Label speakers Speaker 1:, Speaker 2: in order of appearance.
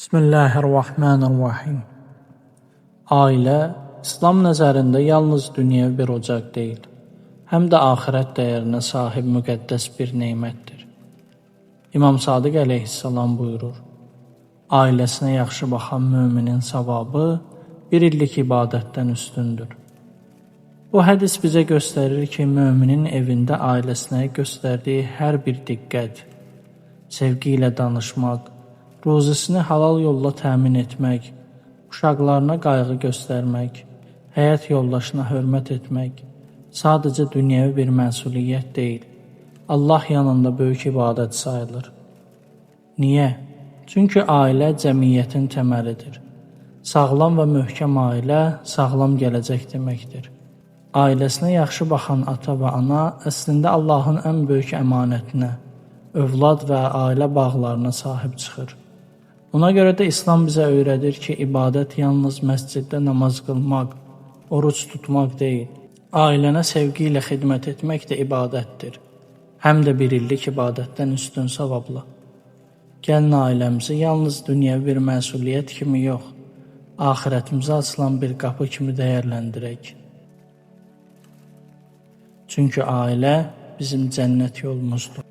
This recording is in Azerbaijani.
Speaker 1: Bismillahirrahmanirrahim. Ailə İslam nəzərində yalnız dünyəvi bir ocaq deyil, həm də axirət dəyərinə sahib müqəddəs bir nemətdir. İmam Sadiq əleyhissalam buyurur: ailəsinə yaxşı baxan müminin savabı bir illik ibadətdən üstündür. Bu hədis bizə göstərir ki, müminin evində ailəsinə göstərdiyi hər bir diqqət, sevgi ilə danışmaq, ruzisini halal yolla təmin etmək, uşaqlarına qayğı göstərmək, həyat yoldaşına hörmət etmək sadəcə dünyəvi bir məsuliyyət deyil, Allah yanında böyük ibadət sayılır. Niyə? Çünki ailə cəmiyyətin təməlidir. Sağlam və möhkəm ailə sağlam gələcək deməkdir. Ailəsinə yaxşı baxan ata və ana əslində Allahın ən böyük əmanətinə, övlad və ailə bağlarına sahib çıxır. Buna görə də İslam bizə öyrədir ki, ibadət yalnız məsciddə namaz qılmaq, oruç tutmaq deyil, ailənə sevgi ilə xidmət etmək də ibadətdir. Həm də bir illik ibadətdən üstün savablı. Gəlin ailəmizi yalnız dünyəvi bir məsuliyyət kimi yox, axirətimizə açılan bir qapı kimi dəyərləndirək. Çünki ailə bizim cənnət yolumuzdur.